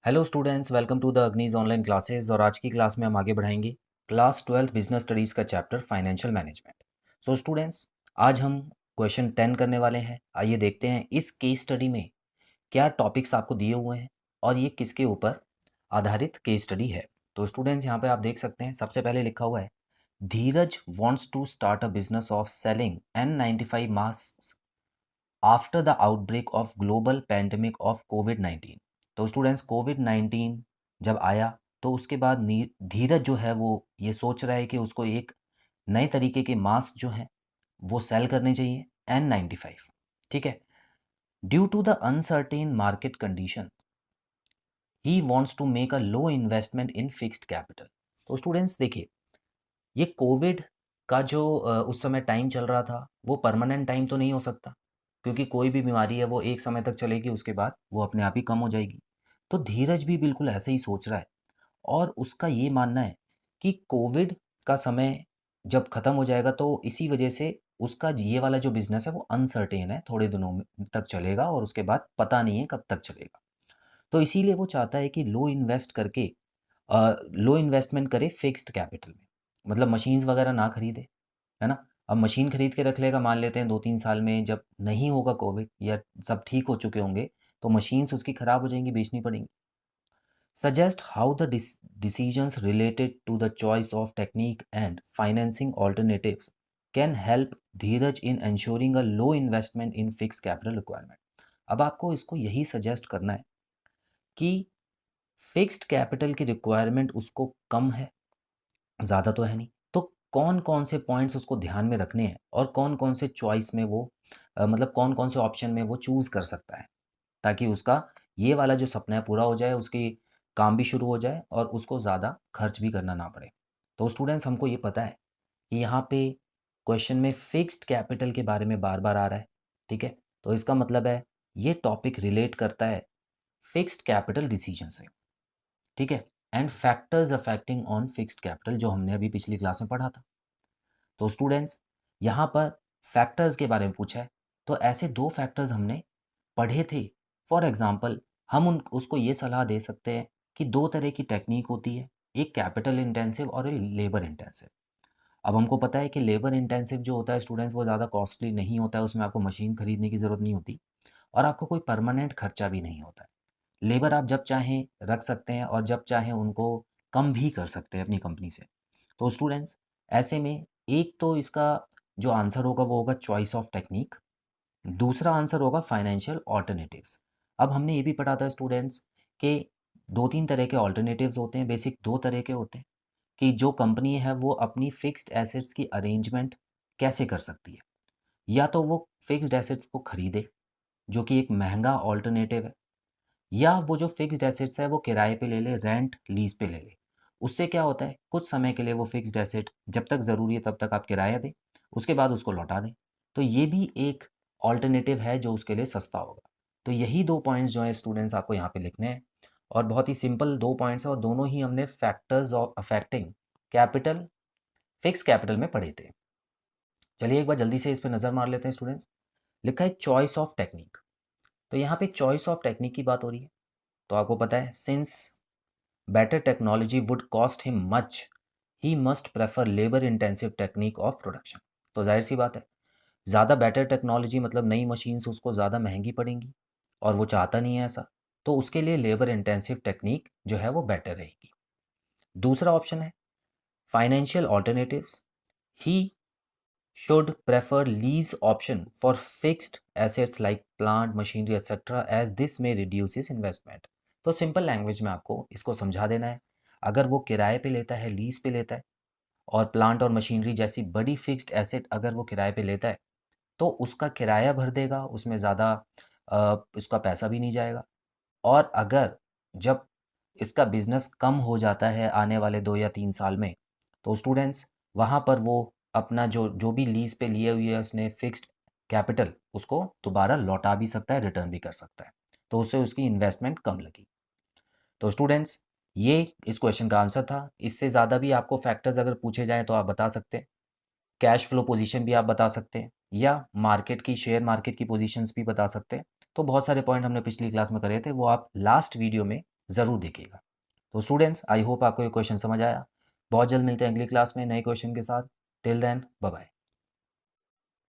Hello students, welcome to the Agnij online classes. और आज की क्लास में हम आगे बढ़ाएंगे क्लास 12th बिजनेस स्टडीज़ का chapter financial management. So students, आज हम क्वेश्चन 10 करने वाले हैं। आइए देखते हैं इस केस स्टडी में क्या टॉपिक्स आपको दिए हुए हैं और ये किसके ऊपर आधारित केस स्टडी है। तो स्टूडेंट्स, यहाँ पे आप देख सकते हैं सबसे पहले लिखा हुआ है Dheeraj wants to start a business of selling N95 mask after the outbreak of global pandemic of कोविड-19। तो स्टूडेंट्स, कोविड-19 जब आया तो उसके बाद धीरज जो है वो ये सोच रहा है कि उसको एक नए तरीके के मास्क जो हैं वो सेल करने चाहिए N95। ठीक है। Due to the uncertain market condition he wants to make a low investment in fixed capital. तो स्टूडेंट्स देखिए, ये कोविड का जो उस समय टाइम चल रहा था वो परमानेंट टाइम तो नहीं हो सकता, क्योंकि कोई भी बीमारी है वो एक समय तक चलेगी, उसके बाद वो अपने आप ही कम हो जाएगी। तो धीरज भी बिल्कुल ऐसे ही सोच रहा है और उसका ये मानना है कि कोविड का समय जब ख़त्म हो जाएगा तो इसी वजह से उसका ये वाला जो बिज़नेस है वो अनसर्टेन है, थोड़े दिनों में तक चलेगा और उसके बाद पता नहीं है कब तक चलेगा। तो इसीलिए वो चाहता है कि लो इन्वेस्टमेंट करे फिक्स्ड कैपिटल में, मतलब मशीन्स वगैरह ना खरीदे, है ना। अब मशीन खरीद के रख लेगा, मान लेते हैं 2-3 साल में जब नहीं होगा कोविड या सब ठीक हो चुके होंगे तो मशीन्स उसकी ख़राब हो जाएंगी, बेचनी पड़ेंगी। Suggest how the decisions related to the choice of technique and financing alternatives can help Dheeraj in ensuring a low investment in fixed capital requirement। अब आपको इसको यही सजेस्ट करना है कि फिक्स्ड कैपिटल की रिक्वायरमेंट उसको कम है, ज़्यादा तो है नहीं, तो कौन कौन से पॉइंट्स उसको ध्यान में रखने हैं और कौन कौन से चॉइस में वो मतलब कौन कौन से ऑप्शन में वो चूज़ कर सकता है, ताकि उसका ये वाला जो सपना है पूरा हो जाए, उसकी काम भी शुरू हो जाए और उसको ज़्यादा खर्च भी करना ना पड़े। तो स्टूडेंट्स, हमको ये पता है कि यहाँ पे क्वेश्चन में फिक्स्ड कैपिटल के बारे में बार बार आ रहा है। ठीक है, तो इसका मतलब है ये टॉपिक रिलेट करता है फिक्स्ड कैपिटल डिसीजन से। ठीक है, and factors affecting on fixed capital, जो हमने अभी पिछली क्लास में पढ़ा था। तो स्टूडेंट्स, यहाँ पर फैक्टर्स के बारे में पूछा है, तो ऐसे दो फैक्टर्स हमने पढ़े थे। फॉर एग्जांपल, हम उन उसको ये सलाह दे सकते हैं कि दो तरह की टेक्निक होती है, एक कैपिटल इंटेंसिव और एक लेबर इंटेंसिव। अब हमको पता है कि लेबर इंटेंसिव जो होता है स्टूडेंट्स वो ज़्यादा कॉस्टली नहीं होता है, उसमें आपको मशीन खरीदने की ज़रूरत नहीं होती और आपको कोई परमानेंट खर्चा भी नहीं होता है। लेबर आप जब चाहें रख सकते हैं और जब चाहें उनको कम भी कर सकते हैं अपनी कंपनी से। तो स्टूडेंट्स, ऐसे में एक तो इसका जो आंसर होगा वो होगा चॉइस ऑफ टेक्निक, दूसरा आंसर होगा फाइनेंशियल ऑल्टरनेटिव्स। अब हमने ये भी पढ़ा था स्टूडेंट्स कि 2-3 तरह के ऑल्टरनेटिव्स होते हैं, बेसिक 2 तरह के होते हैं कि जो कंपनी है वो अपनी फिक्स्ड एसेट्स की अरेंजमेंट कैसे कर सकती है। या तो वो फिक्स्ड एसेट्स को खरीदे, जो कि एक महँगा ऑल्टरनेटिव है, या वो जो फिक्स्ड एसेट्स है वो किराए पे ले ले, रेंट, लीज़ पे ले ले। उससे क्या होता है, कुछ समय के लिए वो फिक्स्ड एसेट जब तक ज़रूरी है तब तक आप किराया दें, उसके बाद उसको लौटा दें। तो ये भी एक ऑल्टरनेटिव है जो उसके लिए सस्ता होगा। तो यही 2 पॉइंट्स जो हैं स्टूडेंट्स आपको यहाँ पे लिखने हैं और बहुत ही सिंपल 2 पॉइंट्स हैं और दोनों ही हमने factors of affecting capital fixed capital में पढ़े थे। चलिए एक बार जल्दी से इस पे नज़र मार लेते हैं स्टूडेंट्स। लिखा है चॉइस ऑफ टेक्निक। तो यहाँ पे चॉइस ऑफ टेक्निक की बात हो रही है। तो आपको पता है, since better technology would cost him much, he must prefer labor intensive technique of production। तो जाहिर सी बात है, ज़्यादा बेटर टेक्नोलॉजी मतलब नई मशीन्स उसको ज़्यादा महंगी पड़ेंगी और वो चाहता नहीं है ऐसा, तो उसके लिए लेबर इंटेंसिव टेक्निक जो है वो बेटर रहेगी। दूसरा ऑप्शन है financial alternatives, he should prefer lease option for fixed assets like plant, machinery, etc. as this may reduce his investment। तो सिंपल लैंग्वेज में आपको इसको समझा देना है। अगर वो किराए पे लेता है, लीज पे लेता है और प्लांट और मशीनरी जैसी बड़ी फिक्स्ड एसेट अगर वो किराए पे लेता है तो उसका किराया भर देगा, उसमें ज़्यादा उसका पैसा भी नहीं जाएगा। और अगर जब इसका बिज़नेस कम हो जाता है आने वाले 2 या 3 साल में, तो स्टूडेंट्स वहाँ पर वो अपना जो जो भी लीज़ पे लिए हुई है उसने फिक्स्ड कैपिटल, उसको दोबारा लौटा भी सकता है, रिटर्न भी कर सकता है। तो उससे उसकी इन्वेस्टमेंट कम लगी। तो स्टूडेंट्स, ये इस क्वेश्चन का आंसर था। इससे ज़्यादा भी आपको फैक्टर्स अगर पूछे जाएँ तो आप बता सकते हैं। कैश फ्लो पोजीशन भी आप बता सकते हैं या मार्केट की, शेयर मार्केट की पोजीशंस भी बता सकते हैं। तो बहुत सारे पॉइंट हमने पिछली क्लास में करे थे, वो आप लास्ट वीडियो में ज़रूर देखिएगा। तो स्टूडेंट्स, आई होप आपको ये क्वेश्चन समझ आया। बहुत जल्द मिलते हैं अगली क्लास में नए क्वेश्चन के साथ। Till then bye bye.